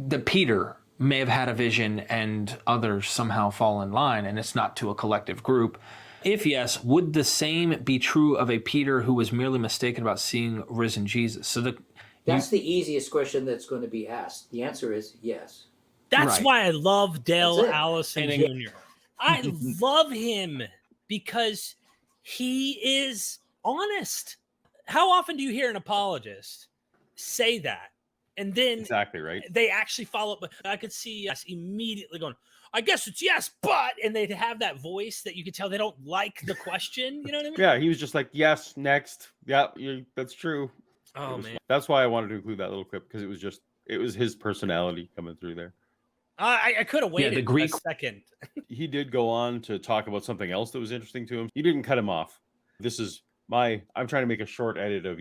that Peter may have had a vision and others somehow fall in line, and it's not to a collective group? If yes, would the same be true of a Peter who was merely mistaken about seeing risen Jesus? So that's the easiest question that's going to be asked. The answer is yes. That's why I love Dale Allison Jr. I love him because he is honest. How often do you hear an apologist say that? And then exactly right. They actually follow up. I could see us immediately going, I guess it's yes, but, and they'd have that voice that you could tell they don't like the question. You know what I mean? Yeah, he was just like, yes, next. Yeah, that's true. Oh, man. That's why I wanted to include that little clip, because it was his personality coming through there. I could have waited a second. He did go on to talk about something else that was interesting to him. You didn't cut him off. This is I'm trying to make a short edit of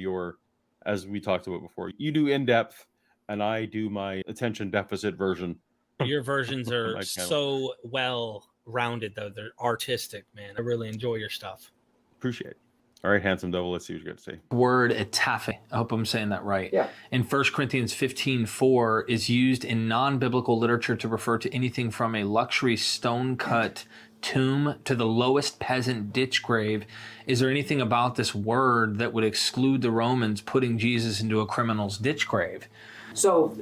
as we talked about before. You do in-depth, and I do my attention deficit version. Your versions are so well-rounded, though. They're artistic, man. I really enjoy your stuff. Appreciate it. All right, handsome devil, let's see what you got to say. Word etaphe, I hope I'm saying that right. Yeah. In 1 Corinthians 15:4 is used in non-biblical literature to refer to anything from a luxury stone-cut tomb to the lowest peasant ditch grave. Is there anything about this word that would exclude the Romans putting Jesus into a criminal's ditch grave? So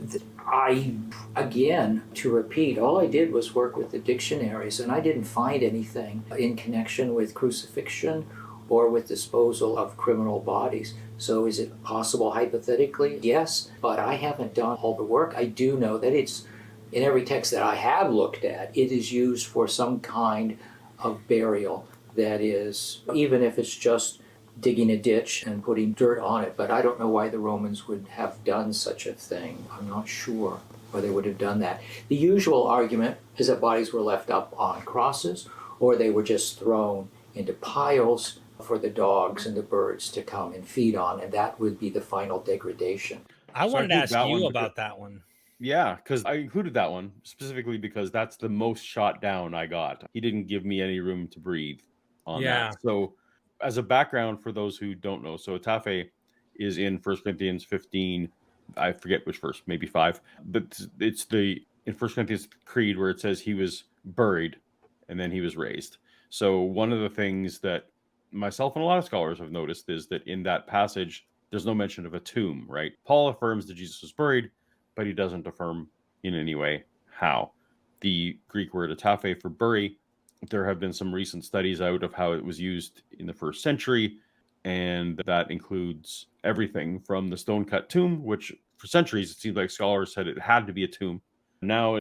again, to repeat, all I did was work with the dictionaries, and I didn't find anything in connection with crucifixion or with disposal of criminal bodies. So is it possible hypothetically? Yes, but I haven't done all the work. I do know that it's, in every text that I have looked at, it is used for some kind of burial. That is, even if it's just digging a ditch and putting dirt on it. But I don't know why the Romans would have done such a thing. I'm not sure why they would have done that. The usual argument is that bodies were left up on crosses, or they were just thrown into piles for the dogs and the birds to come and feed on, and that would be the final degradation. I wanted to ask you about that one. Yeah, because I included that one specifically because that's the most shot down I got. He didn't give me any room to breathe on that. So as a background for those who don't know, so etaphe is in 1 Corinthians 15, I forget which verse, maybe 5, but it's in 1 Corinthians Creed where it says he was buried and then he was raised. So one of the things that myself and a lot of scholars have noticed is that in that passage, there's no mention of a tomb, right? Paul affirms that Jesus was buried, but he doesn't affirm in any way how. The Greek word etaphe for bury, there have been some recent studies out of how it was used in the 1st century, and that includes everything from the stone-cut tomb, which for centuries it seemed like scholars said it had to be a tomb. Now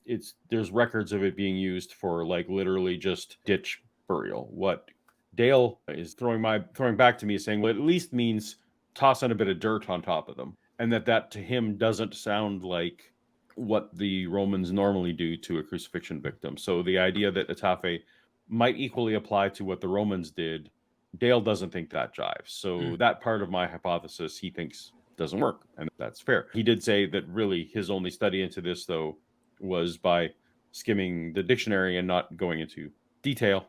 there's records of it being used for like literally just ditch burial. What Dale is throwing back to me is saying, well, it at least means tossing a bit of dirt on top of them, and that to him doesn't sound like what the Romans normally do to a crucifixion victim. So the idea that etaphe might equally apply to what the Romans did, Dale doesn't think that jives. So that part of my hypothesis he thinks doesn't work, and that's fair. He did say that really his only study into this, though, was by skimming the dictionary and not going into detail.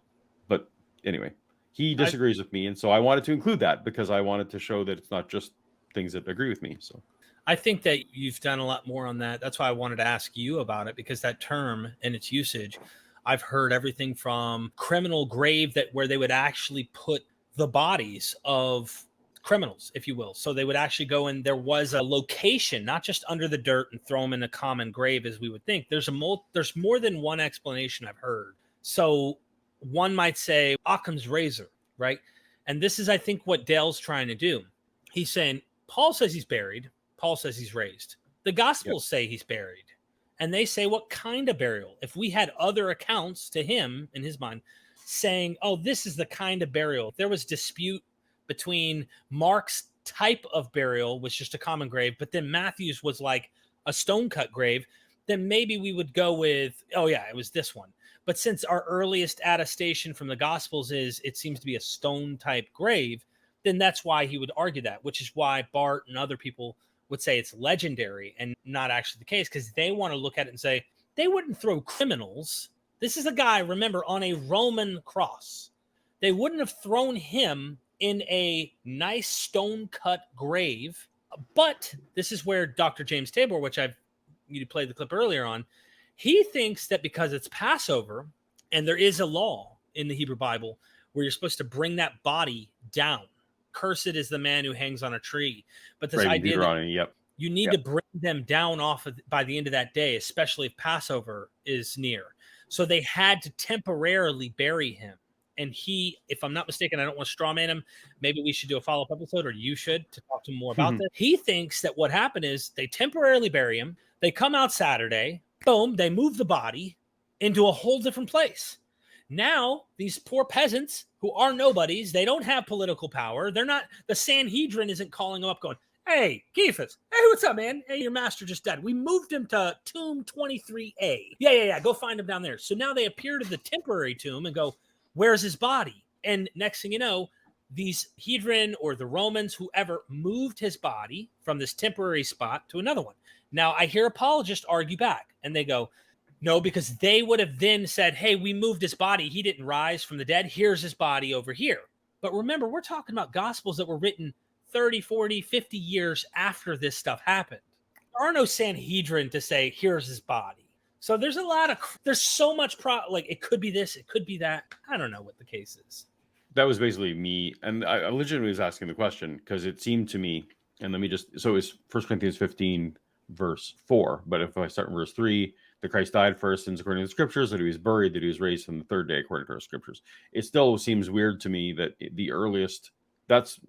But anyway, he disagrees with me, and so I wanted to include that because I wanted to show that it's not just things that agree with me. So I think that you've done a lot more on that. That's why I wanted to ask you about it, because that term and its usage, I've heard everything from criminal grave where they would actually put the bodies of criminals, if you will. So they would actually go and there was a location, not just under the dirt and throw them in a common grave as we would think. There's more than one explanation I've heard. So one might say Occam's razor, right? And this is, I think, what Dale's trying to do. He's saying, Paul says he's buried. Paul says he's raised. The Gospels say he's buried. And they say what kind of burial. If we had other accounts to him, in his mind, saying, oh, this is the kind of burial. If there was dispute between Mark's type of burial, was just a common grave, but then Matthew's was like a stone-cut grave, then maybe we would go with, oh yeah, it was this one. But since our earliest attestation from the Gospels is it seems to be a stone-type grave, then that's why he would argue that, which is why Bart and other people would say it's legendary and not actually the case, because they want to look at it and say, they wouldn't throw criminals. This is a guy, remember, on a Roman cross. They wouldn't have thrown him in a nice stone-cut grave. But this is where Dr. James Tabor, which I've you played the clip earlier on, he thinks that because it's Passover and there is a law in the Hebrew Bible where you're supposed to bring that body down. Cursed is the man who hangs on a tree. But this idea that you need to bring them down by the end of that day, especially if Passover is near. So they had to temporarily bury him. And he, if I'm not mistaken, I don't want to straw man him. Maybe we should do a follow-up episode, or you should, to talk to him more about this. He thinks that what happened is they temporarily bury him. They come out Saturday, boom, they move the body into a whole different place. Now, these poor peasants who are nobodies, they don't have political power. They're not, the Sanhedrin isn't calling them up going, hey, Kephas, hey, what's up, man? Hey, your master just died. We moved him to tomb 23A. Yeah, go find him down there. So now they appear to the temporary tomb and go, where's his body? And next thing you know, these Hedron or the Romans, whoever, moved his body from this temporary spot to another one. Now, I hear apologists argue back, and they go, no, because they would have then said, hey, we moved his body. He didn't rise from the dead. Here's his body over here. But remember, we're talking about gospels that were written 30, 40, 50 years after this stuff happened. There are no Sanhedrin to say, here's his body. So there's there's so much, like it could be this, it could be that. I don't know what the case is. That was basically me. And I legitimately was asking the question because it seemed to me, and let me just, so it's 1 Corinthians 15, verse 4. But if I start in verse 3, that Christ died for our sins according to the scriptures, that he was buried, that he was raised from the third day according to our scriptures. It still seems weird to me that the earliest,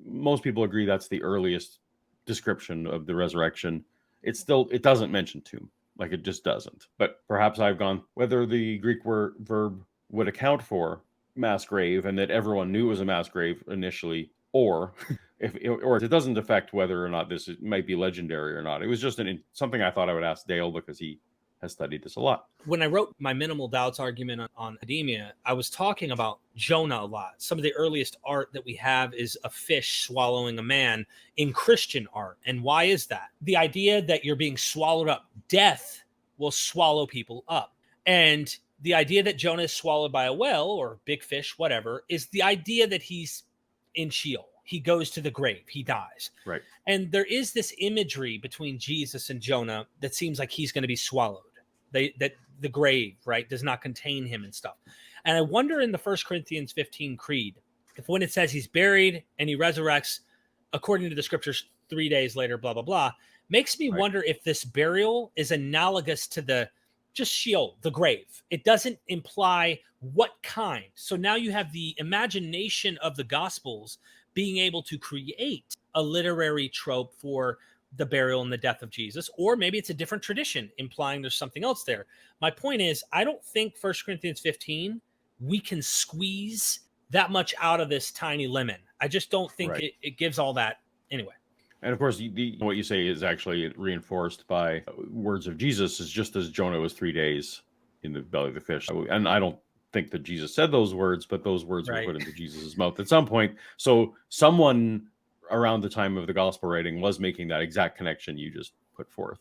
most people agree that's the earliest description of the resurrection. It doesn't mention tomb. Like it just doesn't. But perhaps I've gone, whether the Greek verb would account for mass grave and that everyone knew it was a mass grave initially, or if it doesn't affect whether or not this might be legendary or not. It was just something I thought I would ask Dale because he has studied this a lot. When I wrote my minimal doubts argument on academia, I was talking about Jonah a lot. Some of the earliest art that we have is a fish swallowing a man in Christian art. And why is that? The idea that you're being swallowed up, death will swallow people up. And the idea that Jonah is swallowed by a whale or big fish, whatever, is the idea that he's in Sheol. He goes to the grave. He dies. Right. And there is this imagery between Jesus and Jonah that seems like he's going to be swallowed. That the grave, right, does not contain him and stuff. And I wonder in the 1 Corinthians 15 creed, if when it says he's buried and he resurrects according to the scriptures 3 days later, blah, blah, blah, makes me wonder if this burial is analogous to the just Sheol, the grave. It doesn't imply what kind. So now you have the imagination of the Gospels being able to create a literary trope for the burial and the death of Jesus, or maybe it's a different tradition implying there's something else there. My point is, I don't think 1 Corinthians 15, we can squeeze that much out of this tiny lemon. I just don't think it gives all that anyway. And of course, what you say is actually reinforced by words of Jesus, is just as Jonah was 3 days in the belly of the fish. And I don't think that Jesus said those words, but those words were put into Jesus's mouth at some point. So someone around the time of the gospel writing was making that exact connection you just put forth.